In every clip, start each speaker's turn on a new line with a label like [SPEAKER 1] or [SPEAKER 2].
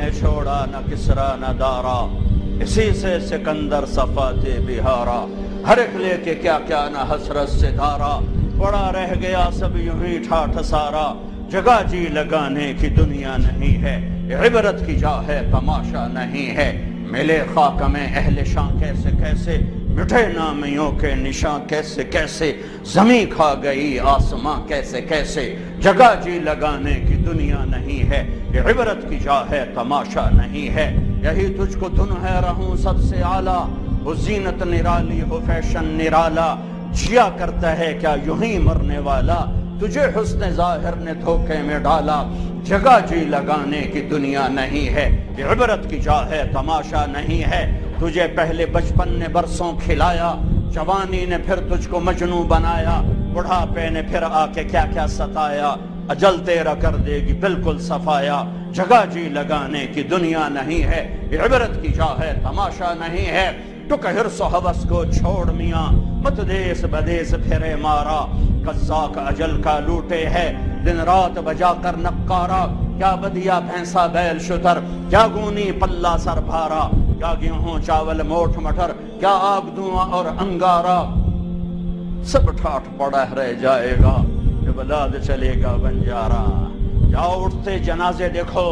[SPEAKER 1] نے چھوڑا نہ کسرا نہ دارا، اسی سے سکندر صفاتے بہارا، ہر ایک لے کے کیا کیا نہ حسرت سے دھارا، پڑا رہ گیا سب یوں ہی ٹھاٹھ سارا، جگہ جی لگانے کی دنیا نہیں ہے، عبرت کی جا ہے تماشا نہیں ہے، ملے خاک میں اہل شاں کیسے کیسے، مٹھے نامیوں کے نشاں کیسے کیسے، زمین کھا گئی آسماں کیسے کیسے، جگہ جی لگانے کی دنیا نہیں ہے، عبرت کی جا ہے تماشا نہیں ہے، یہی تجھ کو دن ہے رہوں سب سے اعلیٰ، وہ زینت نرالی ہو فیشن نرالا، جیا کرتا ہے کیا یوں ہی مرنے والا، تجھے حسن ظاہر نے دھوکے میں ڈالا، جگہ جی لگانے کی دنیا نہیں ہے، عبرت کی جا ہے تماشا نہیں ہے، تجھے پہلے بچپن نے برسوں کھلایا، جوانی نے پھر تجھ کو مجنوں بنایا، بڑھاپے نے پھر آ کے کیا کیا ستایا، اجل تیرا کر دے گی بالکل صفایا، جگہ جی لگانے کی دنیا نہیں ہے، عبرت کی جا ہے تماشا نہیں ہے، ٹک حرص و حوث کو چھوڑ میاں، مت دیس بدیس پھرے مارا، قزاق اجل کا لوٹے ہے، دن رات بجا کر نقارا، کیا بدیا بھینسا بیل شتر، کیا گونی پلہ سر بھارا، کیا گیہوں چاول موٹھ مٹر، کیا آگ دھواں اور انگارا، سب ٹھاٹھ پڑا رہ جائے گا، جب لاد چلے گا بنجارا، جاؤ اٹھتے جنازے دیکھو،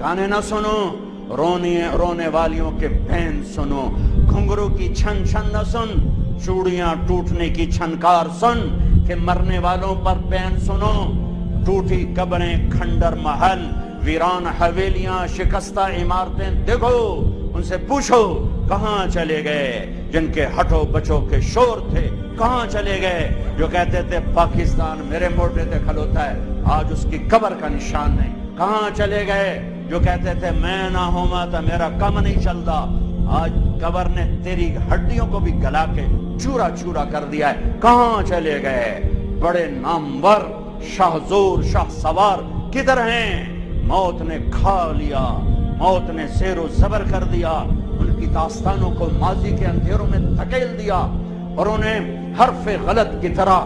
[SPEAKER 1] گانے نہ سنو، رونے والیوں کے بین سنو، گھنگرو کی چھن چھن نہ سن، چوڑیاں ٹوٹنے کی چھنکار سن، کہ مرنے والوں پر بین سنو، ٹوٹی قبریں کھنڈر محل، ویران حویلیاں شکستہ عمارتیں دیکھو، ان سے پوچھو کہاں چلے گئے جن کے ہٹو بچوں کے شور تھے، کہاں چلے گئے جو کہتے تھے پاکستان میرے موڈے تے کھلوتا ہے، آج اس کی قبر کا نشان نہیں، کہاں چلے گئے جو کہتے تھے میں نہ ہوما تو میرا کم نہیں چلتا، آج قبر نے تیری ہڈیوں کو بھی گلا کے چورا چورا کر دیا ہے، کہاں چلے گئے بڑے نامور شاہ زور شاہ سوار کدھر ہیں، موت نے کھا لیا، موت نے زیر و زبر کر دیا، ان کی داستانوں کو ماضی کے اندھیروں میں دھکیل دیا اور انہیں حرف غلط کی طرح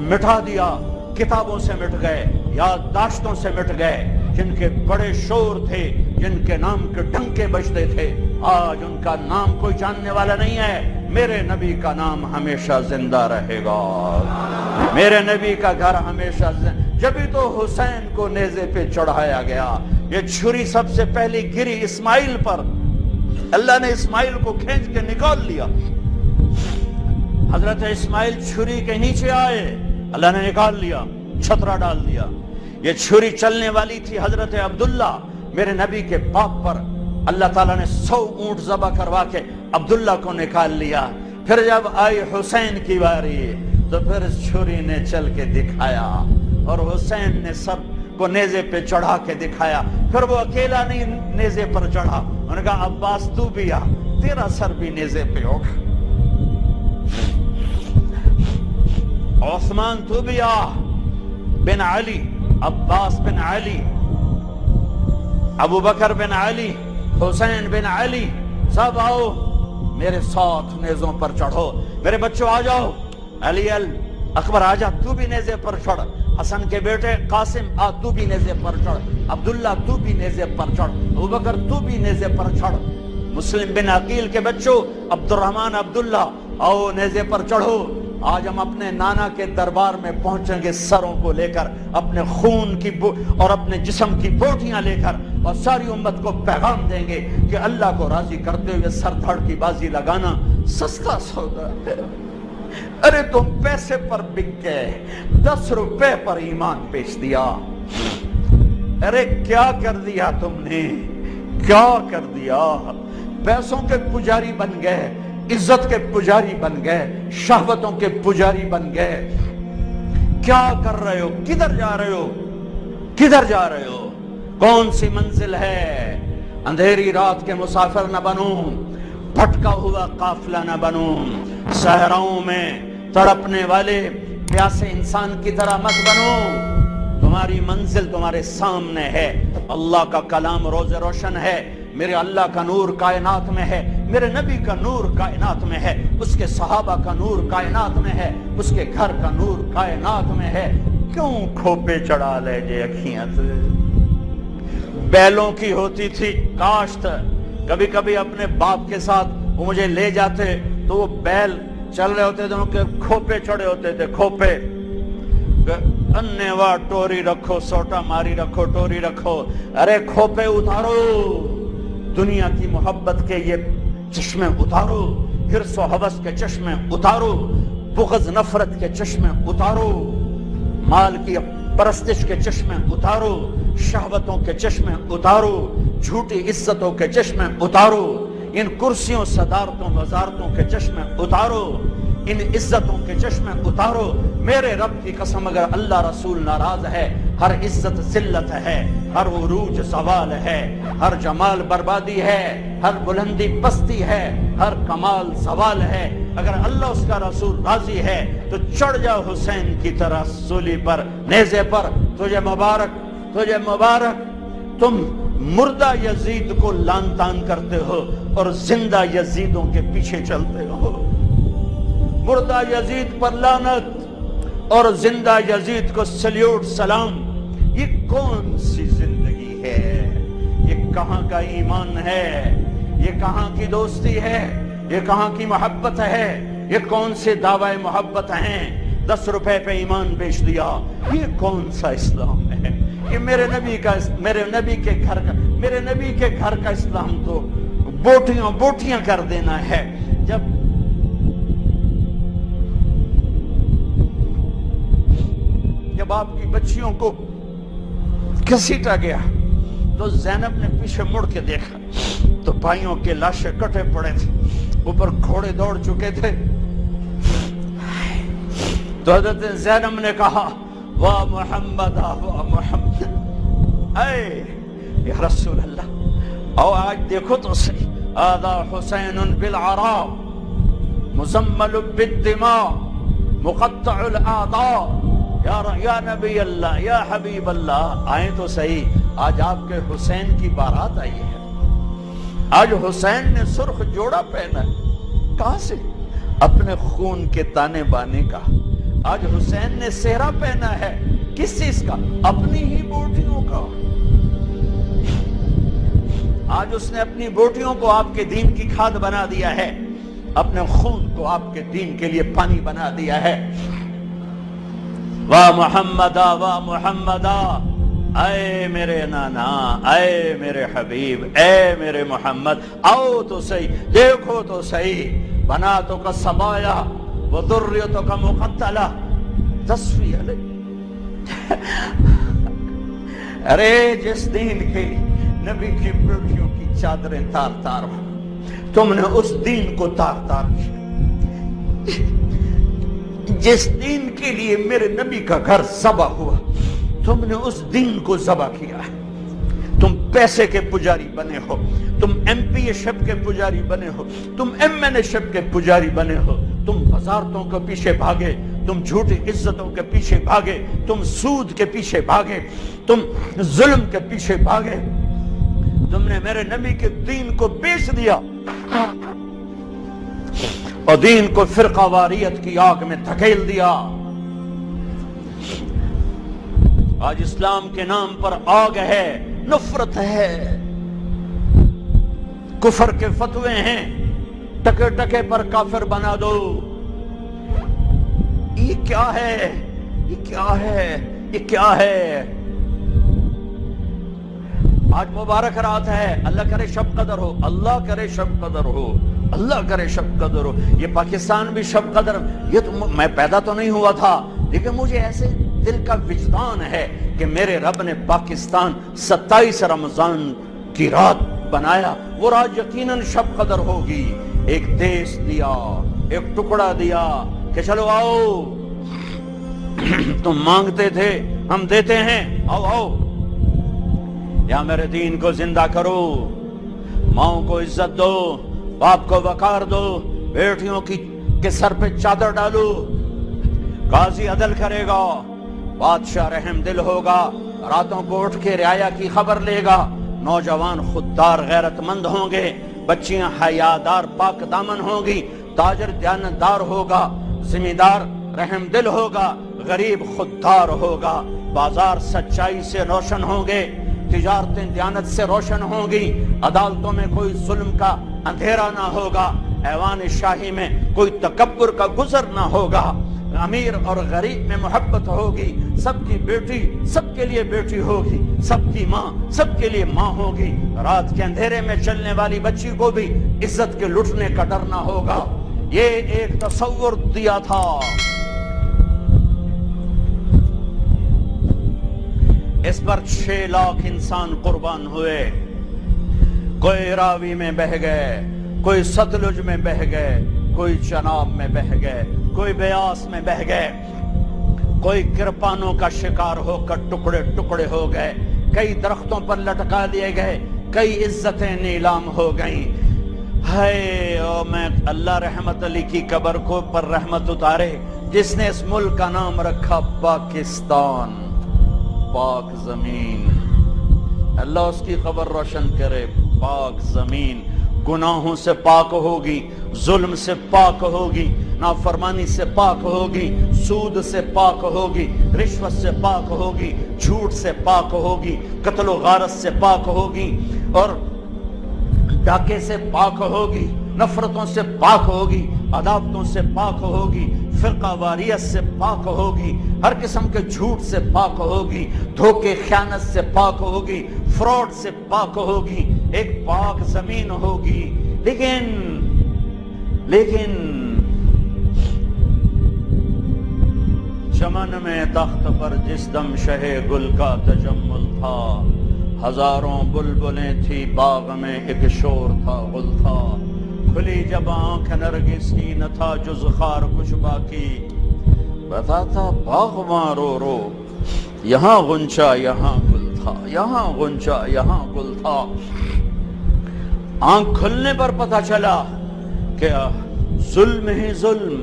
[SPEAKER 1] مٹا دیا، کتابوں سے مٹ گئے، یادداشتوں سے مٹ گئے، جن کے بڑے شور تھے، جن کے نام کے ڈنکے بجتے تھے، آج ان کا نام کوئی جاننے والا نہیں ہے، میرے نبی کا نام ہمیشہ زندہ رہے گا، میرے نبی کا گھر ہمیشہ زندہ، جبھی تو حسین کو نیزے پہ چڑھایا گیا، یہ چھری سب سے پہلی گری اسماعیل پر، اللہ نے اسماعیل کو کھینچ کے نکال لیا، حضرت اسماعیل چھری کے نیچے آئے، اللہ نے نکال لیا، چھترا ڈال دیا، یہ چھری چلنے والی تھی حضرت عبداللہ میرے نبی کے باپ پر، اللہ تعالیٰ نے 100 اونٹ ذبح کروا کے عبداللہ کو نکال لیا، پھر جب آئی حسین کی باری تو پھر چھری نے چل کے دکھایا اور حسین نے سب کو نیزے پہ چڑھا کے دکھایا، پھر وہ اکیلا نہیں نیزے پر چڑھا، انہوں نے کہا عباس تو بھی آ، تیرا سر بھی نیزے پہ اٹھ، عثمان تو بھی آ، بن علی، عباس بن علی، ابو بکر بن علی، حسین بن علی، سب آؤ میرے ساتھ نیزوں پر چڑھو، میرے بچوں آ جاؤ، علی اکبر آجا تو بھی نیزے پر چڑھ، حسن کے بیٹے قاسم آ تو بھی نیزے پر چڑھ، عبداللہ تو بھی نیزے پر چڑھ، ابو بکر تو بھی نیزے پر چڑھ، مسلم بن عقیل کے بچوں عبد الرحمن عبداللہ آؤ نیزے پر چڑھو، آج ہم اپنے نانا کے دربار میں پہنچیں گے سروں کو لے کر، اپنے خون کی اور اپنے جسم کی بوٹیاں لے کر، اور ساری امت کو پیغام دیں گے کہ اللہ کو راضی کرتے ہوئے سر دھڑ کی بازی لگانا سستا سودا ہے، ارے تم پیسے پر بک گئے، 10 روپے پر ایمان بیچ دیا، ارے کیا کر دیا تم نے، کیا کر دیا، پیسوں کے پجاری بن گئے، عزت کے پجاری بن گئے، شہوتوں کے پجاری بن گئے، کیا کر رہے ہو، کدھر جا رہے ہو، کدھر جا رہے ہو، کون سی منزل ہے، اندھیری رات کے مسافر نہ بنو، بھٹکا ہوا قافلہ نہ بنو، صحراؤں میں تڑپنے والے پیاسے انسان کی طرح مت بنو، تمہاری منزل تمہارے سامنے ہے، اللہ کا کلام روز روشن ہے، میرے اللہ کا نور کائنات میں ہے، میرے نبی کا نور کائنات میں ہے، اس کے صحابہ کا نور کائنات میں ہے، اس کے گھر کا نور کائنات میں ہے، کیوں کھوپے چڑھا لے جے اکھیاں سے، بیلوں کی ہوتی تھی کاشت. کبھی کبھی اپنے باپ کے ساتھ وہ مجھے لے جاتے تو وہ بیل چل رہے ہوتے تھے, ان کے کھوپے چڑھے ہوتے تھے, کھوپے. انیوا ٹوری رکھو, سوٹا ماری رکھو, ٹوری رکھو. ارے کھوپے اتارو, دنیا کی محبت کے یہ چشمے اتارو, حرص و حوث کے چشمے اتارو, بغض نفرت کے چشمے اتارو, مال کی پرستش کے چشمے اتارو, شہوتوں کے چشمے اتارو, جھوٹی عزتوں کے چشمے اتارو, ان کرسیوں صدارتوں وزارتوں کے چشمے اتارو, ان عزتوں کے چشمے اتارو. میرے رب کی قسم اگر اللہ رسول ناراض ہے, ہر عزت ذلت ہے, ہر عروج زوال ہے, ہر جمال بربادی ہے, ہر بلندی پستی ہے, ہر کمال زوال ہے. اگر اللہ اس کا رسول راضی ہے تو چڑھ جاؤ حسین کی طرح سولی پر, نیزے پر. تجھے مبارک, تجھے مبارک. تم مردہ یزید کو لان تان کرتے ہو اور زندہ یزیدوں کے پیچھے چلتے ہو. مردہ یزید پر لعنت اور زندہ یزید کو سلیوٹ سلام. یہ کون سی زندگی ہے؟ یہ کہاں کا ایمان ہے؟ یہ کہاں کی دوستی ہے؟ یہ کہاں کی محبت ہے؟ یہ کون سے دعوی محبت ہیں؟ 10 روپے پہ ایمان بیچ دیا. یہ کون سا اسلام ہے؟ یہ میرے نبی کے گھر کا اسلام تو بوٹیاں بوٹیاں کر دینا ہے. جب آپ کی بچیوں کو گھسیٹا گیا تو زینب نے پیچھے مڑ کے دیکھا تو بھائیوں کے لاشیں کٹے پڑے تھے, اوپر گھوڑے دوڑ چکے تھے. تو حضرت زینب نے کہا واہ محمد واہ محمد, اے یا رسول اللہ, او آج دیکھو تو صحیح, آدھا حسین بالعراء مزمل بالدماء مقطع الاعضاء. یا نبی اللہ, یا حبیب اللہ, آئیں تو صحیح. آج آپ کے حسین کی بارات آئی ہے. آج حسین نے سرخ جوڑا پہنا ہے. کہاں سے؟ اپنے خون کے تانے بانے کا. آج حسین نے سہرا پہنا ہے. کس چیز کا؟ اپنی ہی بوٹیوں کا. آج اس نے اپنی بوٹیوں کو آپ کے دین کی کھاد بنا دیا ہے, اپنے خون کو آپ کے دین کے لیے پانی بنا دیا ہے. واہ محمدہ واہ محمدہ, اے میرے نانا, اے میرے حبیب, اے میرے محمد, آؤ تو صحیح, دیکھو تو صحیح. بناتوں کا سبایا وہ ذریتوں کا مقتلہ تصفیہ لے. ارے جس دین کے لیے نبی کی بیٹیوں کی چادریں تار تار ہو, تم نے اس دین کو تار تار کیا. جس دین کے لیے میرے نبی کا گھر ذبح ہوا, تم نے اس دین کو ذبح کیا ہے. تم پیسے کے پجاری بنے ہو, تم ایم پی اے شپ کے پجاری بنے ہو, تم ایم این اے شپ کے پجاری بنے ہو. تم وزارتوں کے پیچھے بھاگے, تم جھوٹی عزتوں کے پیچھے بھاگے, تم سود کے پیچھے بھاگے, تم ظلم کے پیچھے بھاگے. تم نے میرے نبی کے دین کو بیچ دیا اور دین کو فرقہ واریت کی آگ میں دھکیل دیا. آج اسلام کے نام پر آگ ہے, نفرت ہے, کفر کے فتوے ہیں, ٹکے ٹکے پر کافر بنا دو. یہ کیا ہے؟ یہ کیا ہے؟ یہ کیا ہے؟ آج مبارک رات ہے, اللہ کرے شب قدر ہو, اللہ کرے شب قدر ہو, اللہ کرے شب قدر ہو. یہ پاکستان بھی شب قدر, یہ تو میں پیدا تو نہیں ہوا تھا, لیکن مجھے ایسے دل کا وجدان ہے کہ میرے رب نے پاکستان 27 رمضان کی رات بنایا, وہ رات یقیناً شب قدر ہوگی. ایک دیش دیا, ایک ٹکڑا دیا کہ چلو آؤ, تم مانگتے تھے ہم دیتے ہیں, آؤ آؤ, یا میرے دین کو زندہ کرو. ماؤں کو عزت دو, باپ کو وقار دو, بیٹیوں کے سر پہ چادر ڈالو. قاضی عدل کرے گا, بادشاہ رحم دل ہوگا, راتوں کو اٹھ کے رعایا کی خبر لے گا. نوجوان خوددار غیرت مند ہوں گے, بچیاں حیادار پاک دامن ہوں گی, تاجر دیانتدار ہوگا, زمیندار رحم دل ہوگا, غریب خوددار ہوگا, بازار سچائی سے روشن ہوں گے. تجارتیں دیانت سے روشن ہوں گی، عدالتوں میں کوئی ظلم کا اندھیرا نہ ہوگا، ایوان شاہی میں کوئی تکبر کا گزر نہ ہوگا، امیر اور غریب میں محبت ہوگی، سب کی بیٹی سب کے لیے بیٹی ہوگی، سب کی ماں سب کے لیے ماں ہوگی، رات کے اندھیرے میں چلنے والی بچی کو بھی عزت کے لٹنے کا ڈر نہ ہوگا۔ یہ ایک تصور دیا تھا۔ اس پر 6 لاکھ انسان قربان ہوئے، کوئی راوی میں بہہ گئے، کوئی ستلج میں بہہ گئے، کوئی چناب میں بہہ گئے، کوئی بیاس میں بہہ گئے، کوئی کرپانوں کا شکار ہو کر ٹکڑے ٹکڑے ہو گئے، کئی درختوں پر لٹکا دیے گئے، کئی عزتیں نیلام ہو گئیں۔ ہائے او میں اللہ رحمت علی کی قبر کو پر رحمت اتارے، جس نے اس ملک کا نام رکھا پاکستان، پاک زمین، اللہ اس کی قبر روشن کرے۔ پاک زمین گناہوں سے پاک ہوگی، ظلم سے پاک ہوگی، نافرمانی سے پاک ہوگی، سود سے پاک ہوگی، رشوت سے پاک ہوگی، جھوٹ سے پاک ہوگی، قتل و غارت سے پاک ہوگی، اور ڈاکے سے پاک ہوگی، نفرتوں سے پاک ہوگی، عداوتوں سے پاک ہوگی، فرقہ واریت سے پاک ہوگی، ہر قسم کے جھوٹ سے پاک ہوگی، دھوکے خیانت سے پاک ہوگی، فراڈ سے پاک ہوگی، ایک پاک زمین ہوگی۔ لیکن چمن میں تخت پر جس دم شہ گل کا تجمل تھا، ہزاروں بلبلیں تھی باغ میں ایک شور تھا غل تھا، کھلی جب آنکھ نرگس ہی نہ تھا جز خار کچھ باقی، بتاتا باغ ماں رو رو، یہاں غنچہ یہاں گل تھا، یہاں غنچہ یہاں گل تھا۔ آنکھ کھلنے پر پتہ چلا کہ ظلم ہی ظلم،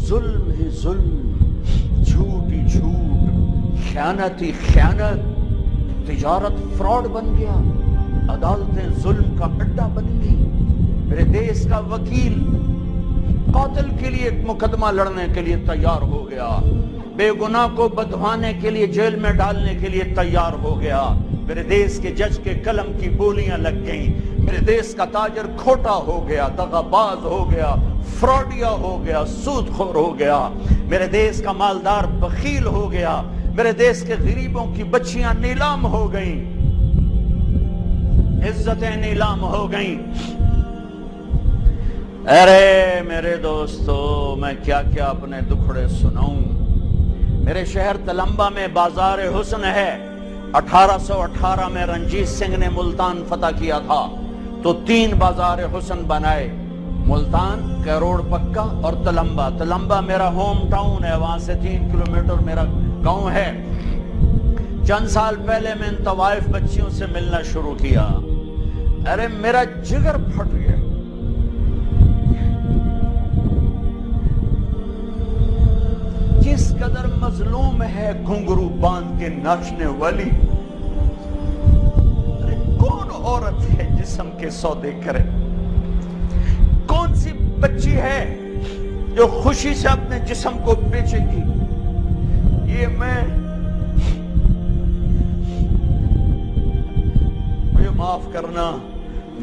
[SPEAKER 1] ظلم ہی ظلم، جھوٹ ہی جھوٹ، خیانت ہی خیانت، تجارت فراڈ بن گیا، عدالتیں ظلم کا اڈا بن گئی۔ میرے دیس کا وکیل قاتل کے لیے مقدمہ لڑنے کے لیے تیار ہو گیا، بے گناہ کو بدھوانے کے لیے جیل میں ڈالنے کے لیے تیار ہو گیا۔ میرے دیس کے جج کے قلم کی بولیاں لگ گئیں، میرے دیس کا تاجر کھوٹا ہو گیا، دغا باز ہو گیا، فراڈیا ہو گیا، سود خور ہو گیا، میرے دیس کا مالدار بخیل ہو گیا، میرے دیس کے غریبوں کی بچیاں نیلام ہو گئیں، عزتیں نیلام ہو گئیں۔ ارے میرے دوستو، میں کیا کیا اپنے دکھڑے سناؤں۔ میرے شہر تلمبا میں بازار حسن ہے، 1818 میں رنجیت سنگھ نے ملتان فتح کیا تھا تو 3 بازار حسن بنائے، ملتان، کیروڑ پکا اور تلمبا۔ تلمبا میرا ہوم ٹاؤن ہے، وہاں سے 3 کلومیٹر میرا گاؤں ہے۔ چند سال پہلے میں ان طوائف بچیوں سے ملنا شروع کیا، ارے میرا جگر پھٹ گیا۔ کس قدر مظلوم ہے گھنگرو باندھ کے ناچنے والی، کون عورت ہے جسم کے سودے کرے، کون سی بچی ہے جو خوشی سے اپنے جسم کو بیچے گی۔ یہ مجھے معاف کرنا،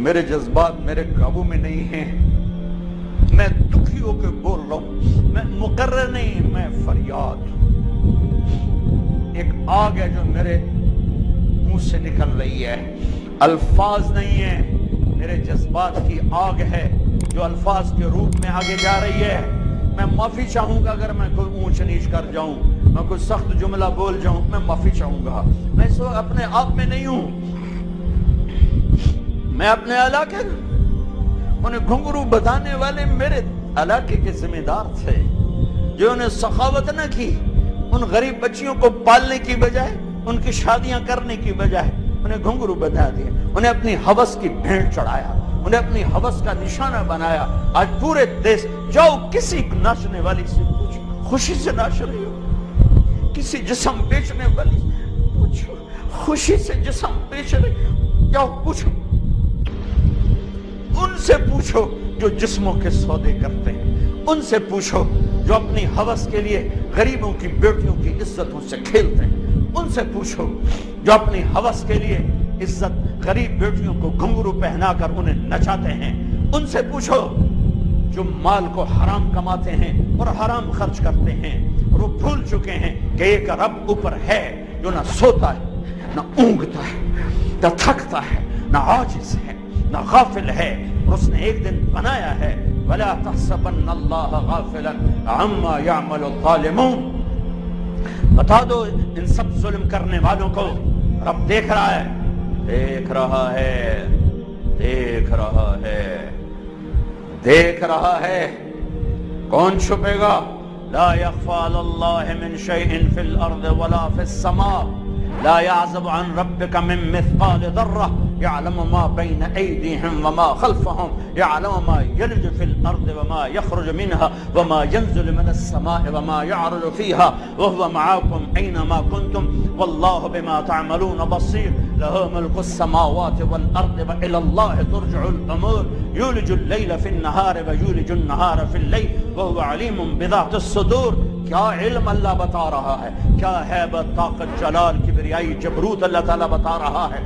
[SPEAKER 1] میرے جذبات میرے قابو میں نہیں ہیں، میں دکھی ہو کے بول رہا ہوں، میں مقرر نہیں، میں فریاد۔ ایک آگ ہے جو میرے منہ سے نکل رہی ہے، الفاظ نہیں ہے، میرے جذبات کی آگ ہے جو الفاظ کے روپ میں آگے جا رہی ہے۔ میں معافی چاہوں گا اگر میں کوئی اونچ نیچ کر جاؤں، میں کوئی سخت جملہ بول جاؤں، میں معافی چاہوں گا۔ میں اس وقت اپنے آپ میں نہیں ہوں، میں اپنے علاقے انہیں گھنگرو بتانے والے میرے علاقے کے ذمہ دار تھے، جو انہیں سخاوت نہ کی، ان غریب بچیوں کو پالنے کی بجائے، ان کی شادیاں کرنے کی بجائے انہیں گھنگرو بتا دیا، انہیں اپنی ہوس کی بھینٹ چڑھایا، انہیں اپنی ہوس کا نشانہ بنایا۔ آج پورے دیش جاؤ کسی ناچنے والی سے پوچھو، خوشی سے ناچ رہی ہو، کسی جسم بیچنے والی سے پوچھو، خوشی سے جسم بیچ رہی، جاؤ پوچھو، ان سے پوچھو جو جسموں کے سودے کرتے ہیں، ان سے پوچھو جو اپنی ہوس کے لیے غریبوں کی بیٹیوں کی عزتوں سے کھیلتے ہیں، ان سے پوچھو جو اپنی ہوس کے لیے عزت غریب بیٹیوں کو گھنگرو پہنا کر انہیں نچاتے ہیں، ان سے پوچھو جو مال کو حرام کماتے ہیں اور حرام خرچ کرتے ہیں، اور وہ بھول چکے ہیں کہ ایک رب اوپر ہے جو نہ سوتا ہے، نہ اونگتا ہے، نہ تھکتا ہے، نہ عاجز ہے، نہ غافل ہے، اور اس نے ایک دن بنایا ہے۔ وَلَا تَحْسَبَنَّ اللَّهَ غَافِلًا عَمَّا يَعْمَلُ الظَّالِمُونَ۔ بتا دو ان سب ظلم کرنے والوں کو رب دیکھ رہا ہے، دیکھ رہا ہے، دیکھ رہا ہے، دیکھ رہا ہے۔ کون چھپے گا؟ لا يخفى على الله من شيء في الارض ولا في السماء، لا يعزب عن ربك من مثقال ذرة، يعلم ما بين ايديهم وما خلفهم، يعلم ما يلج في الارض وما يخرج منها وما ينزل من السماء وما يعرج فيها، وهو معكم اينما كنتم والله بما تعملون بصير، له ملك السماوات والارض والى الله ترجع الامور، يولج الليل في النهار ويولج النهار في الليل وهو عليم بذات الصدور۔ کیا علم اللہ بتا رہا ہے، کیا ہیبت، طاقت، جلال، کبریائی، جبروت اللہ تعالیٰ بتا رہا ہے۔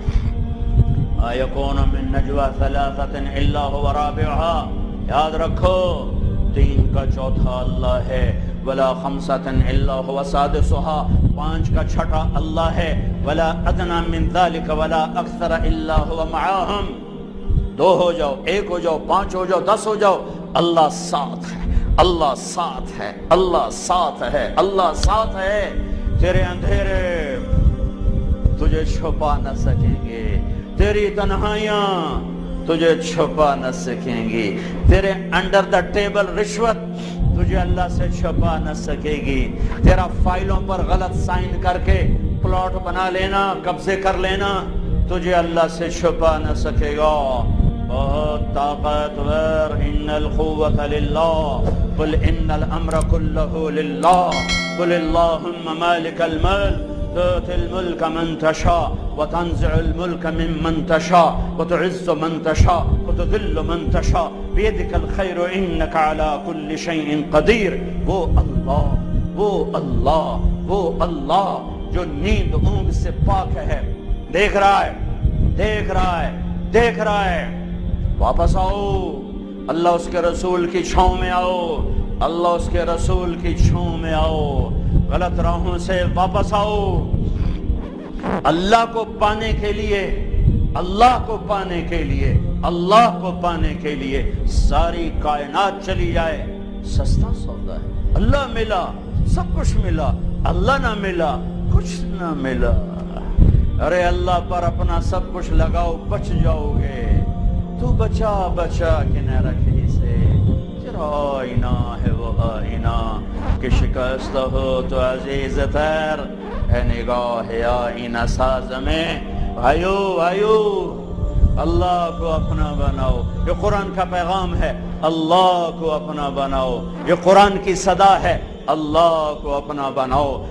[SPEAKER 1] ما يكون من نجوى ثلاثة الا هو رابعها، یاد رکھو تین کا چوتھا اللہ ہے، ولا خمسة الا هو سادسها، پانچ کا چھٹا اللہ ہے، ولا ادنى من ذلك ولا اکثر الا هو معهم، دو ہو جاؤ، ایک ہو جاؤ، پانچ ہو جاؤ، 10 ہو جاؤ، اللہ ساتھ ہے، اللہ ساتھ ہے، اللہ ساتھ ہے، اللہ ساتھ ہے۔ تیرے اندھیرے تجھے چھپا نہ سکیں گے، تیری تنہائیاں تجھے چھپا نہ سکیں گی، تیرے انڈر دا ٹیبل رشوت تجھے اللہ سے چھپا نہ سکے گی، تیرا فائلوں پر غلط سائن کر کے پلاٹ بنا لینا، قبضے کر لینا تجھے اللہ سے چھپا نہ سکے گا۔ بہت طاقتور، ان القوة للہ، قل ان الامر كله للہ، قل اللہم مالک الملک تؤتی الملک من تشاء وتنزع الملک ممن تشاء وتعز من تشاء وتذل من تشاء بیدک الخیر انک علی کل شیء قدیر۔ وہ اللہ، وہ اللہ، وہ اللہ جو نیند اونگ سے پاک ہے، دیکھ رہا ہے، دیکھ رہا ہے، دیکھ رہا ہے۔ واپس آؤ، اللہ اس کے رسول کی چھاؤں میں آؤ، اللہ اس کے رسول کی چھاؤں میں آؤ، غلط راہوں سے واپس آؤ۔ اللہ کو پانے کے لیے، اللہ کو پانے کے لیے، اللہ کو پانے کے لیے ساری کائنات چلی جائے، سستا سودا ہے۔ اللہ ملا، سب کچھ ملا، اللہ نہ ملا، کچھ نہ ملا۔ ارے اللہ پر اپنا سب کچھ لگاؤ، بچ جاؤ گے۔ تو بچا بچا کے نہ رکھے سے، تیرا آئینہ ہے وہ آئینہ کہ شکست ہو تو عزیز تر ہے نگاہ آئینہ ساز میں۔ بھائیو بھائیو، اللہ کو اپنا بناؤ، یہ قرآن کا پیغام ہے، اللہ کو اپنا بناؤ، یہ قرآن کی صدا ہے، اللہ کو اپنا بناؤ۔